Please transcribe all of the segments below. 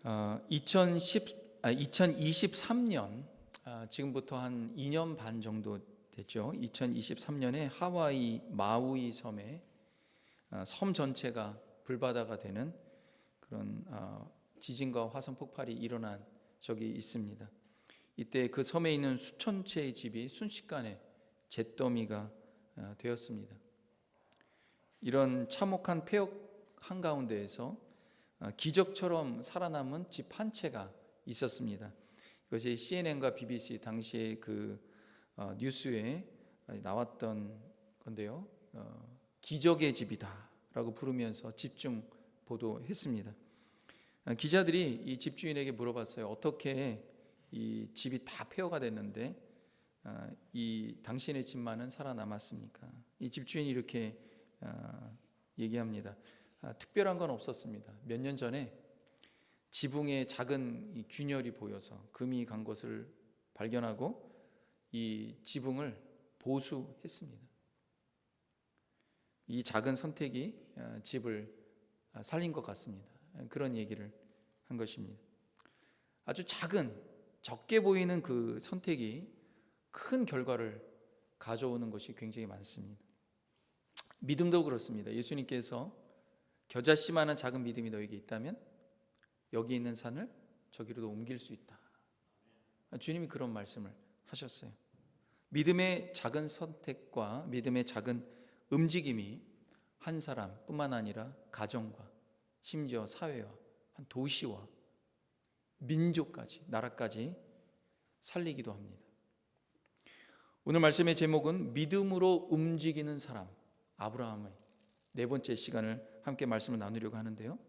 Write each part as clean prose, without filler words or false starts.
2023년, 지금부터 한 2년 반 정도 됐죠. 2023년에 하와이 마우이 섬에 섬 전체가 불바다가 되는 그런 지진과 화산 폭발이 일어난 적이 있습니다. 이때 그 섬에 있는 수천 채의 집이 순식간에 잿더미가 되었습니다. 이런 참혹한 폐역 한가운데에서 기적처럼 살아남은 집 한 채가 있었습니다. 이것이 CNN과 BBC 당시에 그 뉴스에 나왔던 건데요. 기적의 집이다라고 부르면서 집중 보도했습니다. 기자들이 이 집주인에게 물어봤어요. 어떻게 이 집이 다 폐허가 됐는데 이 당신의 집만은 살아남았습니까? 이 집주인이 이렇게 얘기합니다. 특별한 건 없었습니다. 몇 년 전에 지붕에 작은 균열이 보여서 금이 간 것을 발견하고 이 지붕을 보수했습니다. 이 작은 선택이 집을 살린 것 같습니다. 그런 얘기를 한 것입니다. 아주 작은, 적게 보이는 그 선택이 큰 결과를 가져오는 것이 굉장히 많습니다. 믿음도 그렇습니다. 예수님께서 겨자씨만한 작은 믿음이 너에게 있다면 여기 있는 산을 저기로도 옮길 수 있다. 주님이 그런 말씀을 하셨어요. 믿음의 작은 선택과 믿음의 작은 움직임이 한 사람뿐만 아니라 가정과 심지어 사회와 한 도시와 민족까지, 나라까지 살리기도 합니다. 오늘 말씀의 제목은 믿음으로 움직이는 사람, 아브라함의 네 번째 시간을 함께 말씀을 나누려고 하는데요.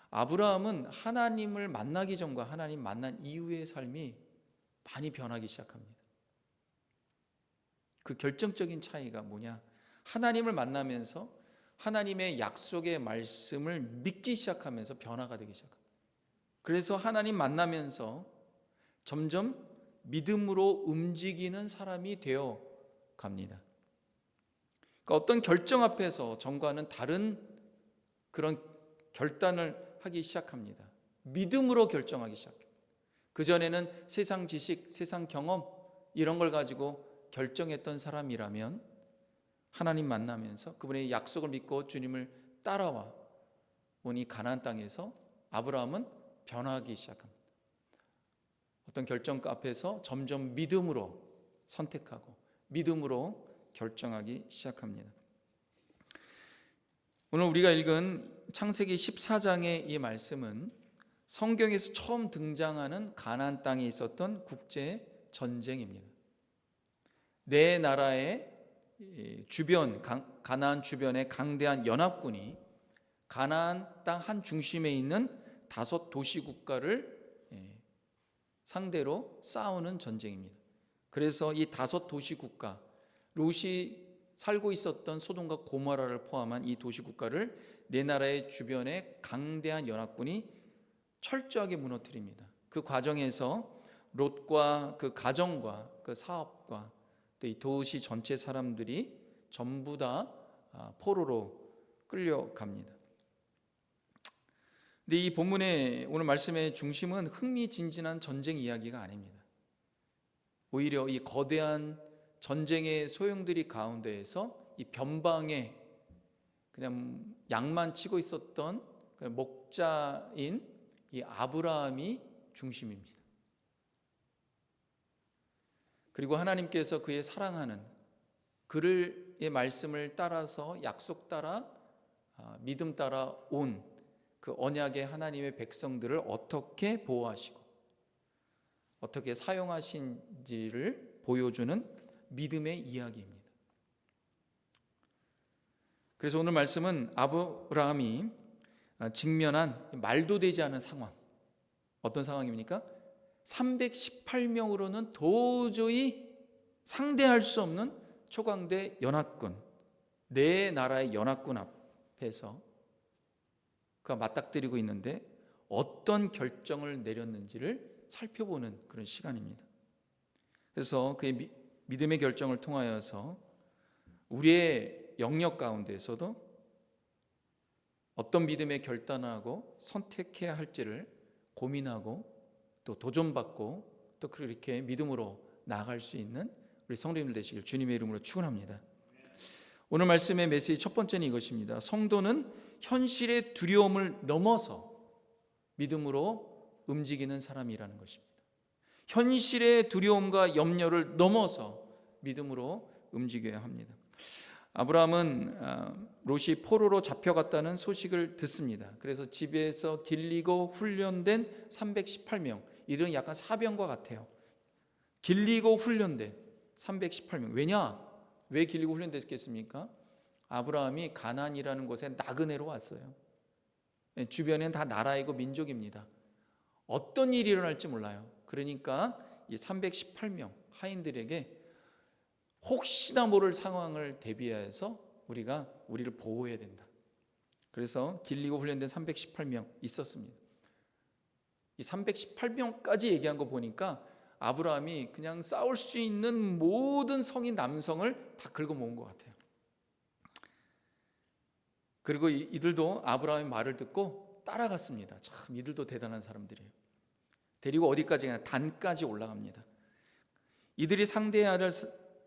아브라함은 하나님을 만나기 전과 하나님 만난 이후의 삶이 많이 변하기 시작합니다. 그 결정적인 차이가 뭐냐? 하나님을 만나면서 하나님의 약속의 말씀을 믿기 시작하면서 변화가 되기 시작합니다. 그래서 하나님 만나면서 점점 믿음으로 움직이는 사람이 되어 갑니다. 그러니까 어떤 결정 앞에서 전과는 다른 그런 결단을 하기 시작합니다. 믿음으로 결정하기 시작해요. 그전에는 세상 지식, 세상 경험 이런 걸 가지고 결정했던 사람이라면 하나님 만나면서 그분의 약속을 믿고 주님을 따라와 보니 가나안 땅에서 아브라함은 변화하기 시작합니다. 어떤 결정 앞에서 점점 믿음으로 선택하고 믿음으로 결정하기 시작합니다. 오늘 우리가 읽은 창세기 14장의 이 말씀은 성경에서 처음 등장하는 가나안 땅에 있었던 국제 전쟁입니다. 네 나라의 주변, 가나안 주변의 강대한 연합군이 가나안 땅 한 중심에 있는 5 도시 국가를 상대로 싸우는 전쟁입니다. 그래서 이 5 도시 국가, 롯이 살고 있었던 소돔과 고모라를 포함한 이 도시 국가를 네 나라의 주변에 강대한 연합군이 철저하게 무너뜨립니다. 그 과정에서 롯과 그 가정과 그 사업과 또 이 도시 전체 사람들이 전부 다 포로로 끌려갑니다. 근데 이 본문의 오늘 말씀의 중심은 흥미진진한 전쟁 이야기가 아닙니다. 오히려 이 거대한 전쟁의 소용돌이 가운데에서 이 변방에 그냥 양만 치고 있었던 목자인 이 아브라함이 중심입니다. 그리고 하나님께서 그의 사랑하는 그의 말씀을 따라서 약속 따라 믿음 따라 온 그 언약의 하나님의 백성들을 어떻게 보호하시고 어떻게 사용하신지를 보여주는 믿음의 이야기입니다. 그래서 오늘 말씀은 아브라함이 직면한 말도 되지 않은 상황, 어떤 상황입니까? 318명으로는 도저히 상대할 수 없는 초강대 연합군, 네 나라의 연합군 앞에서 그가 맞닥뜨리고 있는데 어떤 결정을 내렸는지를 살펴보는 그런 시간입니다. 그래서 그의 믿음의 결정을 통하여서 우리의 영역 가운데에서도 어떤 믿음의 결단을 하고 선택해야 할지를 고민하고 또 도전받고 또 그렇게 믿음으로 나아갈 수 있는 우리 성도님들 되시길 주님의 이름으로 축원합니다. 오늘 말씀의 메시지 첫 번째는 이것입니다. 성도는 현실의 두려움을 넘어서 믿음으로 움직이는 사람이라는 것입니다. 현실의 두려움과 염려를 넘어서 믿음으로 움직여야 합니다. 아브라함은 롯이 포로로 잡혀갔다는 소식을 듣습니다. 그래서 집에서 길리고 훈련된 318명, 이들은 약간 사병과 같아요. 길리고 훈련된 318명. 왜 길리고 훈련됐겠습니까? 아브라함이 가나안이라는 곳에 나그네로 왔어요. 주변엔 다 나라이고 민족입니다. 어떤 일이 일어날지 몰라요. 그러니까 이 318명 하인들에게 혹시나 모를 상황을 대비해서 우리를 보호해야 된다. 그래서 길리고 훈련된 318명 있었습니다. 이 318명까지 얘기한 거 보니까 아브라함이 그냥 싸울 수 있는 모든 성인 남성을 다 긁어 모은 것 같아요. 그리고 이들도 아브라함의 말을 듣고 따라갔습니다. 참 이들도 대단한 사람들이에요. 데리고 어디까지 가냐? 단까지 올라갑니다. 이들이 상대해야 할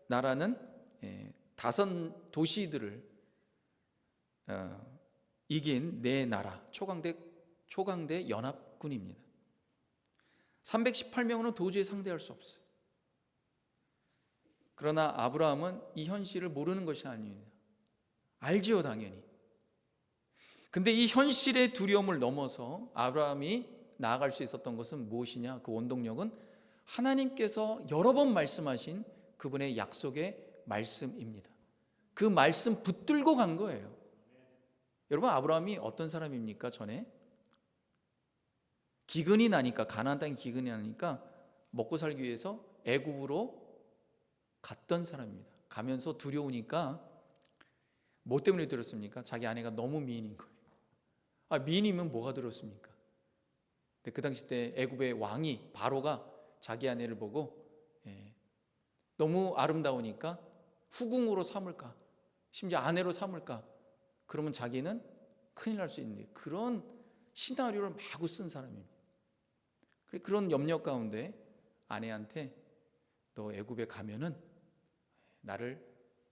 나라는 5 도시들을 이긴 4 나라 초강대 연합군입니다. 318명으로는 도저히 상대할 수 없어요. 그러나 아브라함은 이 현실을 모르는 것이 아닙니다. 알지요, 당연히. 근데 이 현실의 두려움을 넘어서 아브라함이 나아갈 수 있었던 것은 무엇이냐? 그 원동력은 하나님께서 여러 번 말씀하신 그분의 약속의 말씀입니다. 그 말씀 붙들고 간 거예요. 여러분, 아브라함이 어떤 사람입니까? 전에 기근이 나니까, 가나안 땅에 기근이 나니까 먹고 살기 위해서 애굽으로 갔던 사람입니다. 가면서 두려우니까 뭐 때문에 들었습니까? 자기 아내가 너무 미인인 거예요. 미인이면 뭐가 들었습니까? 근데 그 당시 때 애굽의 왕이 바로가 자기 아내를 보고 너무 아름다우니까 후궁으로 삼을까, 심지어 아내로 삼을까, 그러면 자기는 큰일 날 수 있는데, 그런 시나리오를 마구 쓴 사람입니다. 그런 염려 가운데 아내한테 너 애굽에 가면은 나를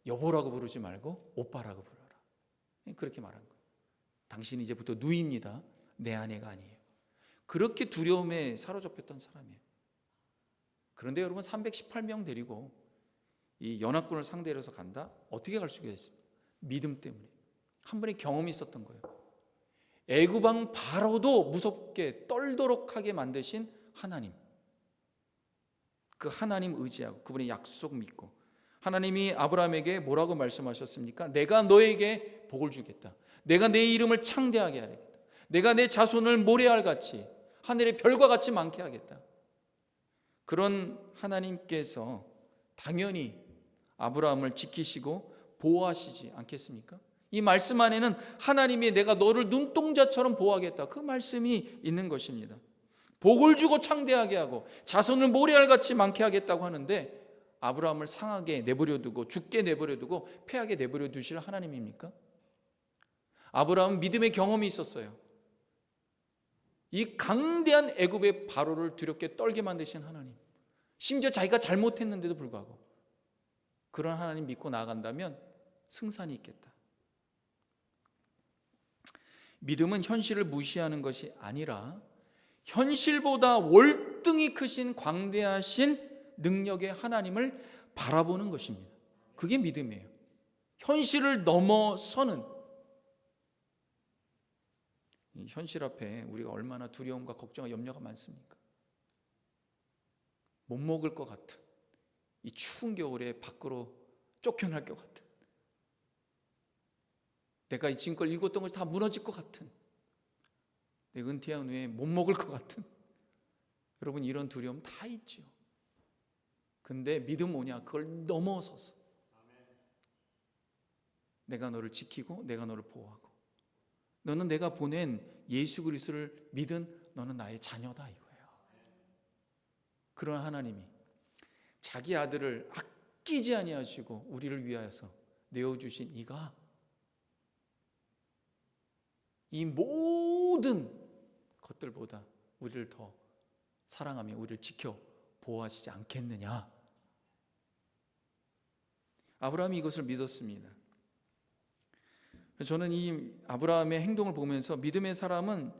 여보라고 부르지 말고 오빠라고 불러라, 그렇게 말한 거예요. 당신이 이제부터 누이입니다. 내 아내가 아니에요. 그렇게 두려움에 사로잡혔던 사람이에요. 그런데 여러분, 318명 데리고 이 연합군을 상대로 해서 간다? 어떻게 갈 수가 있습니까? 믿음 때문에. 한 번의 경험이 있었던 거예요. 애굽 왕 바로도 무섭게 떨도록 하게 만드신 하나님, 그 하나님 의지하고 그분의 약속 믿고, 하나님이 아브라함에게 뭐라고 말씀하셨습니까? 내가 너에게 복을 주겠다. 내가 내 이름을 창대하게 하겠다. 내가 내 자손을 모래알같이 하늘의 별과 같이 많게 하겠다. 그런 하나님께서 당연히 아브라함을 지키시고 보호하시지 않겠습니까? 이 말씀 안에는 하나님이 내가 너를 눈동자처럼 보호하겠다, 그 말씀이 있는 것입니다. 복을 주고 창대하게 하고 자손을 모래알같이 많게 하겠다고 하는데, 아브라함을 상하게 내버려두고 죽게 내버려두고 패하게 내버려 두실 하나님입니까? 아브라함은 믿음의 경험이 있었어요. 이 강대한 애굽의 바로를 두렵게 떨게 만드신 하나님, 심지어 자기가 잘못했는데도 불구하고 그런 하나님 믿고 나아간다면 승산이 있겠다. 믿음은 현실을 무시하는 것이 아니라 현실보다 월등히 크신 광대하신 능력의 하나님을 바라보는 것입니다. 그게 믿음이에요. 현실을 넘어서는. 이 현실 앞에 우리가 얼마나 두려움과 걱정과 염려가 많습니까? 못 먹을 것 같은, 이 추운 겨울에 밖으로 쫓겨날 것 같은, 내가 이 지금껏 읽었던 것이 다 무너질 것 같은, 내 은퇴한 후에 못 먹을 것 같은, 여러분, 이런 두려움 다 있죠. 근데 믿음 뭐냐? 그걸 넘어서서 내가 너를 지키고 내가 너를 보호하고, 너는 내가 보낸 예수 그리스도를 믿은 너는 나의 자녀다, 이거예요. 그런 하나님이 자기 아들을 아끼지 아니하시고 우리를 위하여서 내어주신 이가 이 모든 것들보다 우리를 더 사랑하며 우리를 지켜 보호하시지 않겠느냐. 아브라함이 이것을 믿었습니다. 저는 이 아브라함의 행동을 보면서 믿음의 사람은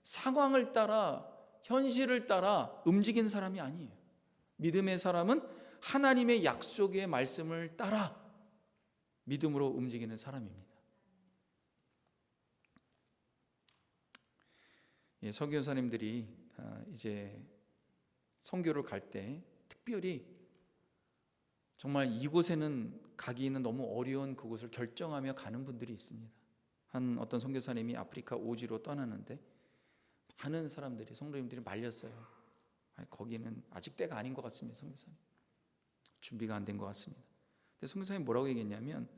상황을 따라, 현실을 따라 움직이는 사람이 아니에요. 믿음의 사람은 하나님의 약속의 말씀을 따라 믿음으로 움직이는 사람입니다. 선교사님들이 이제 선교를 갈 때 특별히 정말 이곳에는 가기는 너무 어려운 그곳을 결정하며 가는 분들이 있습니다. 한 어떤 선교사님이 아프리카 오지로 떠나는데 많은 사람들이, 성도님들이 말렸어요. 거기는 아직 때가 아닌 것 같습니다. 선교사님 준비가 안 된 것 같습니다. 근데 선교사님이 뭐라고 얘기했냐면,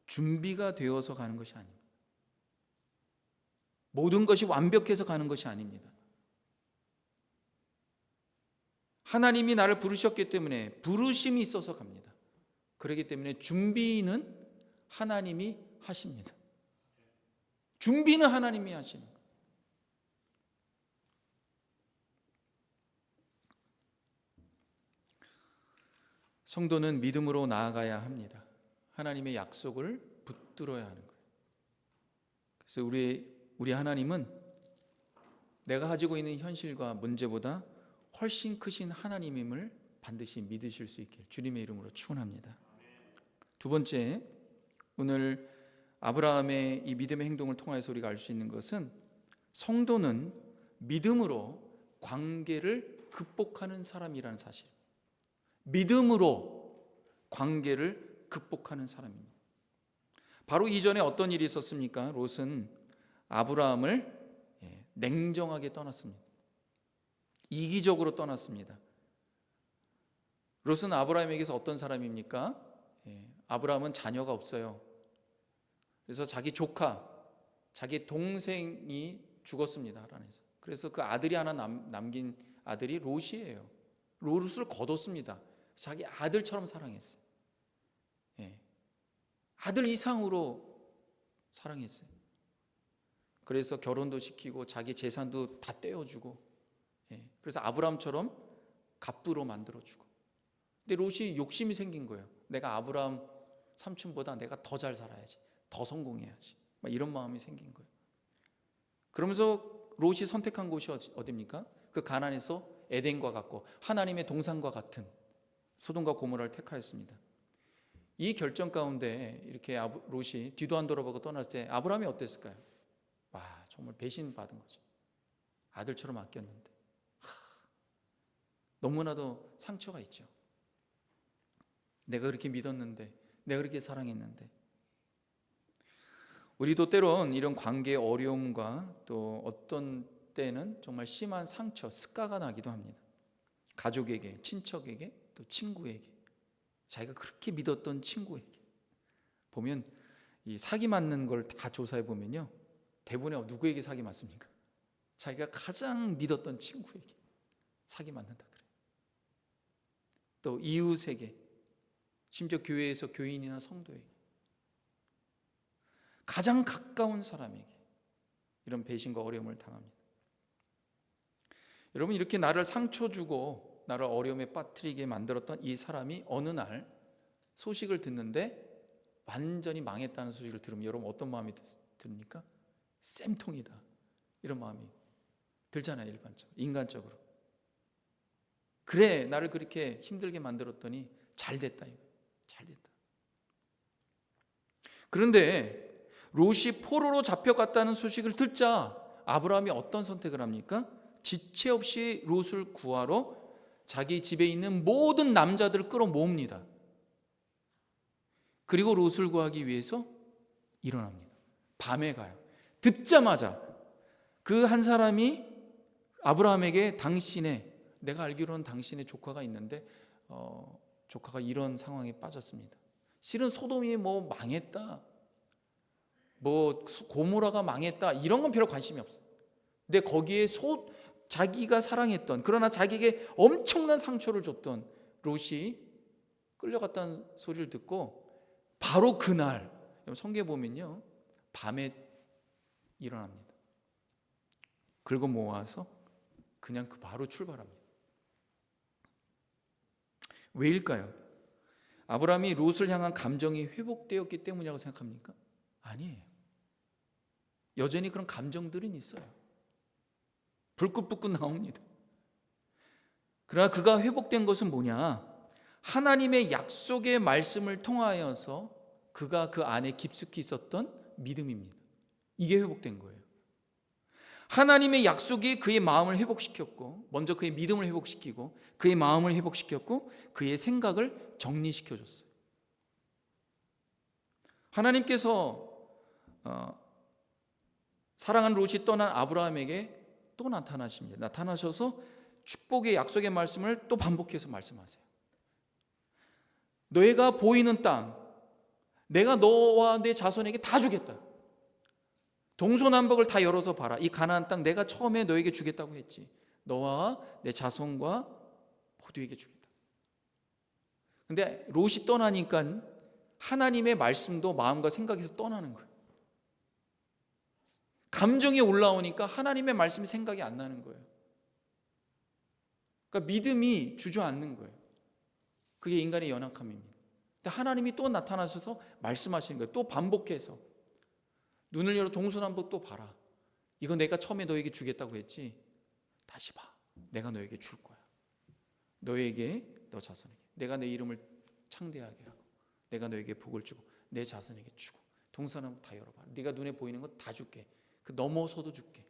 준비가 되어서 가는 것이 아닙니다. 모든 것이 완벽해서 가는 것이 아닙니다. 하나님이 나를 부르셨기 때문에, 부르심이 있어서 갑니다. 그렇기 때문에 준비는 하나님이 하십니다. 준비는 하나님이 하시는 거예요. 성도는 믿음으로 나아가야 합니다. 하나님의 약속을 붙들어야 하는 거예요. 그래서 우리 하나님은 내가 가지고 있는 현실과 문제보다 훨씬 크신 하나님임을 반드시 믿으실 수 있길 주님의 이름으로 축원합니다. 두 번째, 오늘 아브라함의 이 믿음의 행동을 통해서 우리가 알 수 있는 것은, 성도는 믿음으로 관계를 극복하는 사람이라는 사실. 믿음으로 관계를 극복하는 사람입니다. 바로 이전에 어떤 일이 있었습니까? 롯은 아브라함을 냉정하게 떠났습니다. 이기적으로 떠났습니다. 롯은 아브라함에게서 어떤 사람입니까? 아브라함은 자녀가 없어요. 그래서 자기 조카, 자기 동생이 죽었습니다. 하란에서. 그래서 그 아들이 하나 남긴 아들이 롯이에요. 롯을 거뒀습니다. 자기 아들처럼 사랑했어요. 아들 이상으로 사랑했어요. 그래서 결혼도 시키고 자기 재산도 다 떼어주고, 그래서 아브라함처럼 갑부로 만들어주고. 근데 롯이 욕심이 생긴 거예요. 내가 아브라함 삼촌보다 내가 더 잘 살아야지, 더 성공해야지, 이런 마음이 생긴 거예요. 그러면서 롯이 선택한 곳이 어디입니까? 그 가나안에서 에덴과 같고 하나님의 동산과 같은 소돔과 고모라를 택하였습니다. 이 결정 가운데 이렇게 롯이 뒤도 안 돌아보고 떠났을 때 아브라함이 어땠을까요? 와, 정말 배신받은 거죠. 아들처럼 아꼈는데 너무나도 상처가 있죠. 내가 그렇게 믿었는데, 내가 그렇게 사랑했는데. 우리도 때론 이런 관계의 어려움과 또 어떤 때는 정말 심한 상처, 스카가 나기도 합니다. 가족에게, 친척에게, 또 친구에게, 자기가 그렇게 믿었던 친구에게. 보면 이 사기 맞는 걸 다 조사해 보면요, 대부분의 누구에게 사기 맞습니까? 자기가 가장 믿었던 친구에게 사기 맞는다 그래요. 또 이웃에게, 심지어 교회에서 교인이나 성도에게, 가장 가까운 사람에게 이런 배신과 어려움을 당합니다. 여러분, 이렇게 나를 상처 주고 나를 어려움에 빠뜨리게 만들었던 이 사람이 어느 날 소식을 듣는데 완전히 망했다는 소식을 들으면 여러분 어떤 마음이 듭니까? 쌤통이다, 이런 마음이 들잖아요. 일반적으로, 인간적으로. 그래, 나를 그렇게 힘들게 만들었더니 잘 됐다, 이거. 잘 됐다. 그런데 롯이 포로로 잡혀갔다는 소식을 듣자 아브라함이 어떤 선택을 합니까? 지체 없이 롯을 구하러 자기 집에 있는 모든 남자들을 끌어모읍니다. 그리고 롯을 구하기 위해서 일어납니다. 밤에 가요. 듣자마자 그 한 사람이 아브라함에게, 내가 알기로는 당신의 조카가 있는데 조카가 이런 상황에 빠졌습니다. 실은 소돔이 망했다, 고모라가 망했다, 이런 건 별로 관심이 없어요. 근데 거기에 자기가 사랑했던, 그러나 자기에게 엄청난 상처를 줬던 롯이 끌려갔다는 소리를 듣고 바로 그날, 성경에 보면요, 밤에 일어납니다. 긁어 모아서 그냥 그 바로 출발합니다. 왜일까요? 아브라함이 롯을 향한 감정이 회복되었기 때문이라고 생각합니까? 아니에요. 여전히 그런 감정들은 있어요. 불끈불끈 나옵니다. 그러나 그가 회복된 것은 뭐냐? 하나님의 약속의 말씀을 통하여서 그가 그 안에 깊숙이 있었던 믿음입니다. 이게 회복된 거예요. 하나님의 약속이 그의 마음을 회복시켰고, 먼저 그의 믿음을 회복시키고, 그의 마음을 회복시켰고, 그의 생각을 정리시켜줬어요. 하나님께서 사랑하는 롯이 떠난 아브라함에게 또 나타나십니다. 나타나셔서 축복의 약속의 말씀을 또 반복해서 말씀하세요. 너희가 보이는 땅, 내가 너와 내 자손에게 다 주겠다. 동서남북을 다 열어서 봐라. 이 가나안 땅 내가 처음에 너에게 주겠다고 했지. 너와 내 자손과 모두에게 주겠다. 근데 롯이 떠나니까 하나님의 말씀도 마음과 생각에서 떠나는 거예요. 감정이 올라오니까 하나님의 말씀이 생각이 안 나는 거예요. 그러니까 믿음이 주저앉는 거예요. 그게 인간의 연약함입니다. 근데 하나님이 또 나타나셔서 말씀하시는 거예요. 또 반복해서 눈을 열어 동서남북 또 봐라. 이거 내가 처음에 너에게 주겠다고 했지. 다시 봐. 내가 너에게 줄 거야. 너에게, 너 자손에게. 내가 내 이름을 창대하게 하고 내가 너에게 복을 주고 내 자손에게 주고 동서남북 다 열어봐. 네가 눈에 보이는 거 다 줄게. 그 넘어서도 줄게.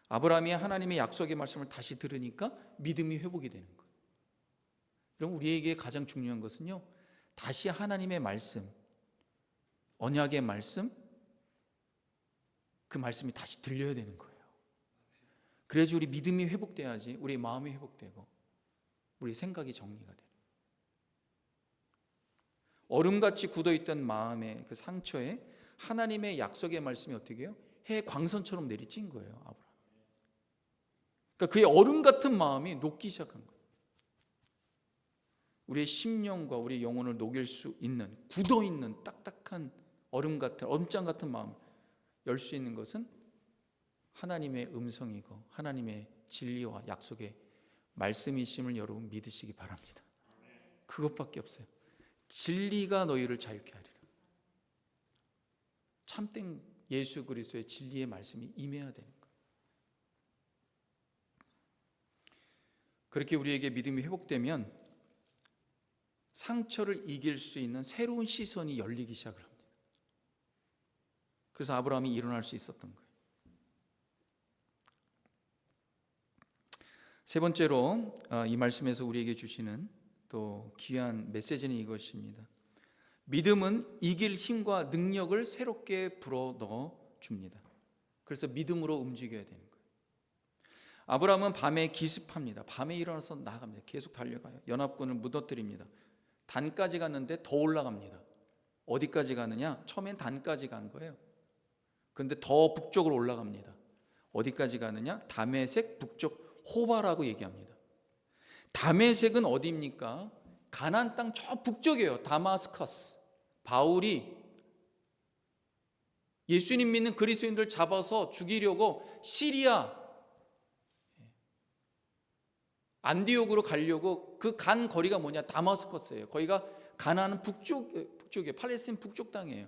아브라함이 하나님의 약속의 말씀을 다시 들으니까 믿음이 회복이 되는 거예요. 그럼 우리에게 가장 중요한 것은요, 다시 하나님의 말씀, 언약의 말씀, 그 말씀이 다시 들려야 되는 거예요. 그래야지 우리 믿음이 회복돼야지 우리 마음이 회복되고 우리 생각이 정리가 돼요. 얼음같이 굳어있던 마음의 그 상처에 하나님의 약속의 말씀이 어떻게 해요? 해 광선처럼 내리친 거예요. 아브라함. 그러니까 그의 얼음 같은 마음이 녹기 시작한 거예요. 우리의 심령과 우리의 영혼을 녹일 수 있는, 굳어있는 딱딱한 얼음 같은, 얼음장 같은 마음 열 수 있는 것은 하나님의 음성이고 하나님의 진리와 약속의 말씀이심을 여러분 믿으시기 바랍니다. 그것밖에 없어요. 진리가 너희를 자유케 하리라. 참된 예수 그리스도의 진리의 말씀이 임해야 되는 거예요. 그렇게 우리에게 믿음이 회복되면 상처를 이길 수 있는 새로운 시선이 열리기 시작을 합니다. 그래서 아브라함이 일어날 수 있었던 거예요. 세 번째로 이 말씀에서 우리에게 주시는 또 귀한 메시지는 이것입니다. 믿음은 이길 힘과 능력을 새롭게 불어넣어 줍니다. 그래서 믿음으로 움직여야 되는 거예요. 아브라함은 밤에 기습합니다. 밤에 일어나서 나갑니다. 계속 달려가요. 연합군을 무너뜨립니다. 단까지 갔는데 더 올라갑니다. 어디까지 가느냐? 처음엔 단까지 간 거예요. 그런데 더 북쪽으로 올라갑니다. 어디까지 가느냐? 다메섹 북쪽 호바라고 얘기합니다. 다메섹은 어디입니까? 가나안 땅 저 북쪽이에요. 다마스커스. 바울이 예수님 믿는 그리스도인들 잡아서 죽이려고 시리아 안디옥으로 가려고 그 간 거리가 뭐냐? 다마스커스예요. 거기가 가나안 북쪽이에요. 팔레스타인 북쪽 땅이에요.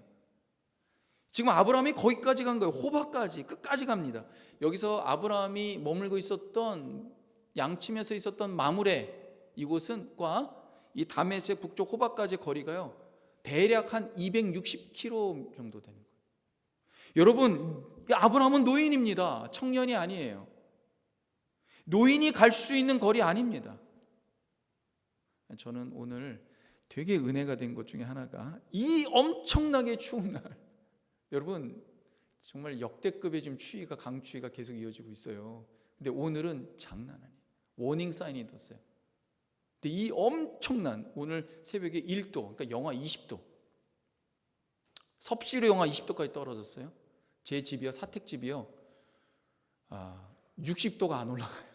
지금 아브라함이 거기까지 간 거예요. 호바까지, 끝까지 갑니다. 여기서 아브라함이 머물고 있었던 양침에서 있었던 마므레 이곳은과 이 다메섹 북쪽 호바까지 거리가요, 대략 한 260km 정도 되는 거예요. 여러분, 아브라함은 노인입니다. 청년이 아니에요. 노인이 갈 수 있는 거리 아닙니다. 저는 오늘 되게 은혜가 된 것 중에 하나가 이 엄청나게 추운 날, 여러분 정말 역대급의 지금 추위가, 강추위가 계속 이어지고 있어요. 근데 오늘은 장난 아니에요. 워닝 사인이 떴어요. 근데 이 엄청난, 오늘 새벽에 1도, 그러니까 영하 20도, 섭씨로 영하 20도까지 떨어졌어요. 제 집이요, 사택집이요, 60도가 안 올라가요.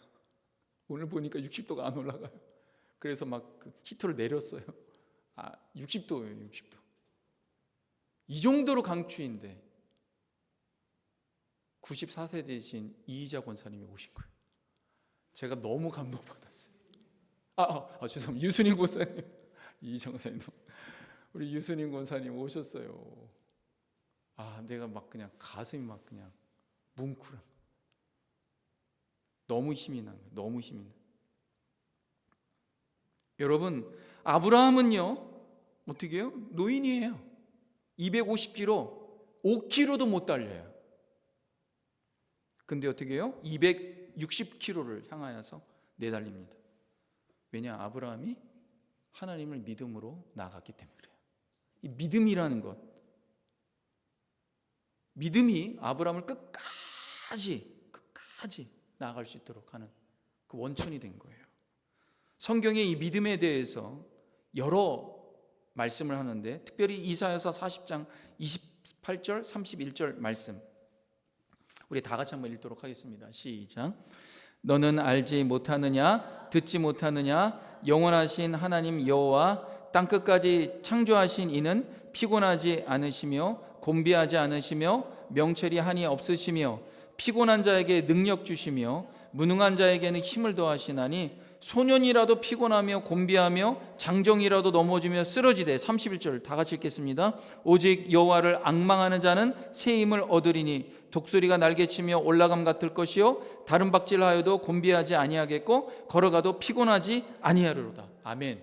오늘 보니까 60도가 안 올라가요. 그래서 막 그 히터를 내렸어요. 60도예요, 60도. 이 정도로 강추위인데 94세 되신 이희자 권사님이 오신 거예요. 제가 너무 감동받았어요. 죄송합니다. 유순인 권사님, 이희자 권사님, 우리 유순인 권사님 오셨어요. 내가 막 그냥 가슴이 막 그냥 뭉클한, 너무 힘이 난 거예요. 너무 힘이 나. 여러분, 아브라함은요 어떻게 해요? 노인이에요. 250km, 5km도 못 달려요. 근데 어떻게 해요? 260km를 향하여서 내달립니다. 왜냐? 아브라함이 하나님을 믿음으로 나아갔기 때문에 그래요. 이 믿음이라는 것, 믿음이 아브라함을 끝까지 나아갈 수 있도록 하는 그 원천이 된 거예요. 성경에 이 믿음에 대해서 여러 말씀을 하는데, 특별히 이사야서 40장 28절 31절 말씀, 우리 다 같이 한번 읽도록 하겠습니다. 시작. 너는 알지 못하느냐? 듣지 못하느냐? 영원하신 하나님 여호와 땅끝까지 창조하신 이는 피곤하지 않으시며 곤비하지 않으시며 명철이 한이 없으시며 피곤한 자에게 능력 주시며 무능한 자에게는 힘을 더하시나니 소년이라도 피곤하며 곤비하며 장정이라도 넘어지며 쓰러지되. 31절 다 같이 읽겠습니다. 오직 여호와를 앙망하는 자는 새 힘을 얻으리니 독수리가 날개치며 올라감 같을 것이요 다른 박질하여도 곤비하지 아니하겠고 걸어가도 피곤하지 아니하리로다. 아멘.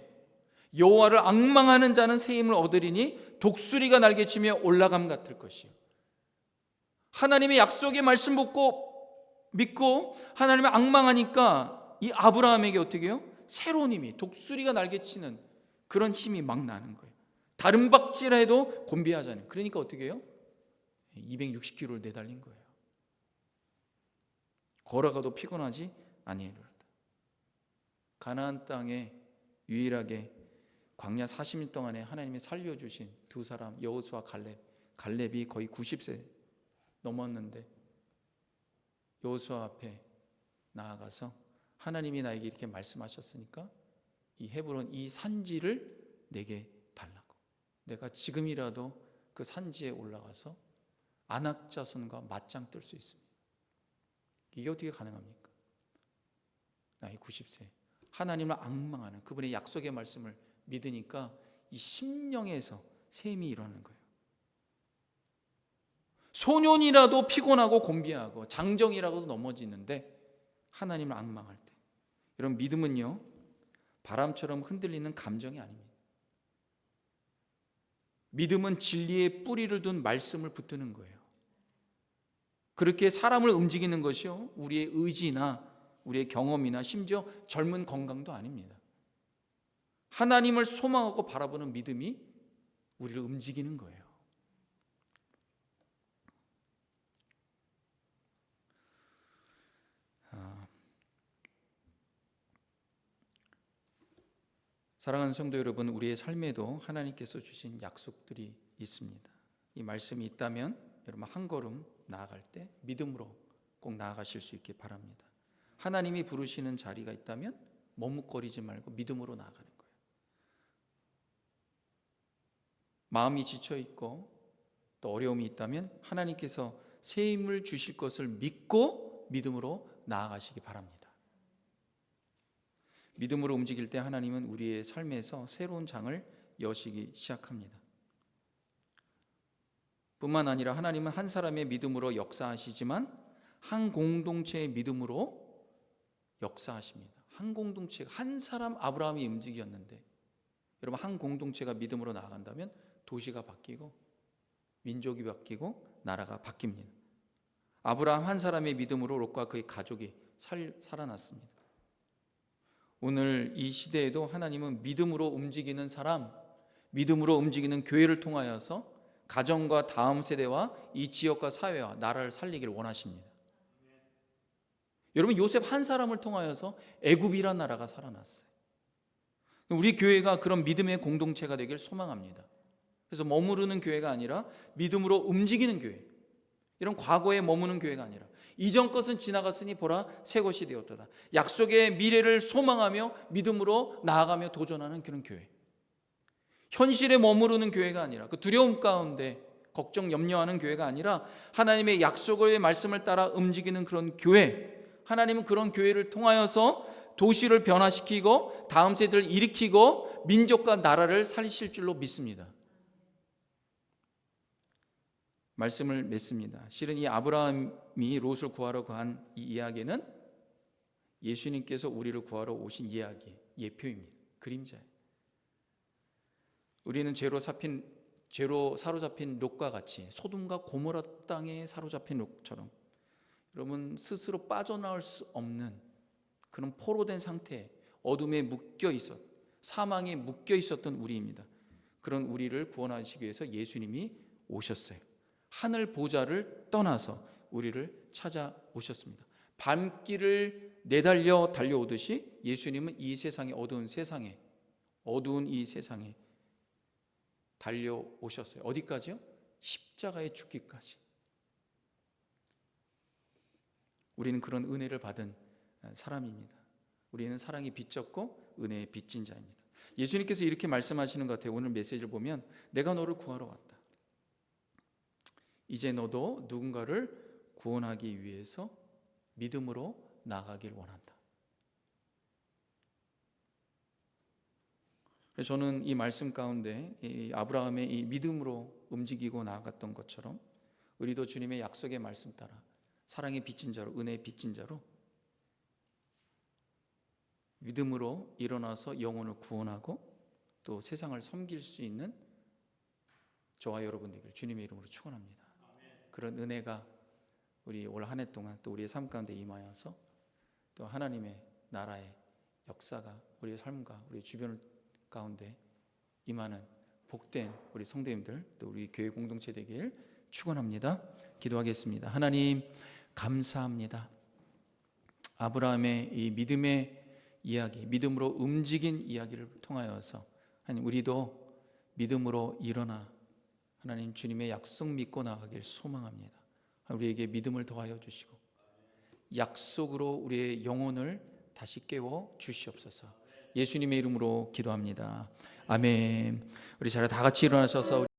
여호와를 앙망하는 자는 새 힘을 얻으리니 독수리가 날개치며 올라감 같을 것이요. 하나님의 약속의 말씀 믿고 하나님을 앙망하니까 이 아브라함에게 어떻게 해요? 새로운 힘이, 독수리가 날개치는 그런 힘이 막 나는 거예요. 다른 박질해도 곤비하지 않아요. 그러니까 어떻게 해요? 260km를 내달린 거예요. 걸어가도 피곤하지 아니하리로다. 가나안 땅에 유일하게 광야 40일 동안에 하나님이 살려주신 두 사람, 여호수아 갈렙이 거의 90세 넘었는데 여호수아 앞에 나아가서 하나님이 나에게 이렇게 말씀하셨으니까 이 헤브론, 이 산지를 내게 달라고. 내가 지금이라도 그 산지에 올라가서 아낙 자손과 맞짱 뜰 수 있습니다. 이게 어떻게 가능합니까? 나이 90세 하나님을 앙망하는 그분의 약속의 말씀을 믿으니까 이 심령에서 샘이 일어나는 거예요. 소년이라도 피곤하고 곤비하고 장정이라고도 넘어지는데 하나님을 앙망할 때, 여러분, 믿음은요 바람처럼 흔들리는 감정이 아닙니다. 믿음은 진리의 뿌리를 둔 말씀을 붙드는 거예요. 그렇게 사람을 움직이는 것이요 우리의 의지나 우리의 경험이나 심지어 젊은 건강도 아닙니다. 하나님을 소망하고 바라보는 믿음이 우리를 움직이는 거예요. 사랑하는 성도 여러분, 우리의 삶에도 하나님께서 주신 약속들이 있습니다. 이 말씀이 있다면 여러분 한 걸음 나아갈 때 믿음으로 꼭 나아가실 수 있기 바랍니다. 하나님이 부르시는 자리가 있다면 머뭇거리지 말고 믿음으로 나아가는 거예요. 마음이 지쳐있고 또 어려움이 있다면 하나님께서 새 힘을 주실 것을 믿고 믿음으로 나아가시기 바랍니다. 믿음으로 움직일 때 하나님은 우리의 삶에서 새로운 장을 여시기 시작합니다. 뿐만 아니라 하나님은 한 사람의 믿음으로 역사하시지만 한 공동체의 믿음으로 역사하십니다. 한 공동체, 한 사람 아브라함이 움직였는데 여러분 한 공동체가 믿음으로 나아간다면 도시가 바뀌고 민족이 바뀌고 나라가 바뀝니다. 아브라함 한 사람의 믿음으로 롯과 그의 가족이 살아났습니다. 오늘 이 시대에도 하나님은 믿음으로 움직이는 사람, 믿음으로 움직이는 교회를 통하여서 가정과 다음 세대와 이 지역과 사회와 나라를 살리기를 원하십니다. 여러분 요셉 한 사람을 통하여서 애굽이란 나라가 살아났어요. 우리 교회가 그런 믿음의 공동체가 되길 소망합니다. 그래서 머무르는 교회가 아니라 믿음으로 움직이는 교회, 이런 과거에 머무는 교회가 아니라 이전 것은 지나갔으니 보라 새 것이 되었도다. 약속의 미래를 소망하며 믿음으로 나아가며 도전하는 그런 교회, 현실에 머무르는 교회가 아니라 그 두려움 가운데 걱정 염려하는 교회가 아니라 하나님의 약속의 말씀을 따라 움직이는 그런 교회, 하나님은 그런 교회를 통하여서 도시를 변화시키고 다음 세대를 일으키고 민족과 나라를 살리실 줄로 믿습니다. 말씀을 맺습니다. 실은 이 아브라함이 롯을 구하러 간 이 이야기는 예수님께서 우리를 구하러 오신 이야기, 예표입니다. 그림자예요. 우리는 죄로 사로잡힌 롯과 같이 소돔과 고모라 땅에 사로잡힌 롯처럼 여러분 스스로 빠져나올 수 없는 그런 포로된 상태, 어둠에 묶여 있었, 사망에 묶여 있었던 우리입니다. 그런 우리를 구원하시기 위해서 예수님이 오셨어요. 하늘 보좌를 떠나서 우리를 찾아오셨습니다. 밤길을 내달려 달려오듯이 예수님은 이 세상에 어두운 이 세상에 달려오셨어요. 어디까지요? 십자가에 죽기까지. 우리는 그런 은혜를 받은 사람입니다. 우리는 사랑이 빚졌고 은혜에 빚진 자입니다. 예수님께서 이렇게 말씀하시는 것 같아요. 오늘 메시지를 보면 내가 너를 구하러 왔다. 이제 너도 누군가를 구원하기 위해서 믿음으로 나아가길 원한다. 그래서 저는 이 말씀 가운데 이 아브라함의 이 믿음으로 움직이고 나아갔던 것처럼 우리도 주님의 약속의 말씀 따라 사랑의 빚진 자로, 은혜의 빚진 자로 믿음으로 일어나서 영혼을 구원하고 또 세상을 섬길 수 있는 저와 여러분 되기를 주님의 이름으로 축원합니다. 그런 은혜가 우리 올 한 해 동안 또 우리의 삶 가운데 임하여서 또 하나님의 나라의 역사가 우리의 삶과 우리 주변 가운데 임하는 복된 우리 성도님들 또 우리 교회 공동체 되길 축원합니다. 기도하겠습니다. 하나님 감사합니다. 아브라함의 이 믿음의 이야기, 믿음으로 움직인 이야기를 통하여서 하나님 우리도 믿음으로 일어나 하나님 주님의 약속 믿고 나가길 소망합니다. 우리에게 믿음을 더하여 주시고 약속으로 우리의 영혼을 다시 깨워 주시옵소서. 예수님의 이름으로 기도합니다. 아멘. 우리 다 같이 일어나셔서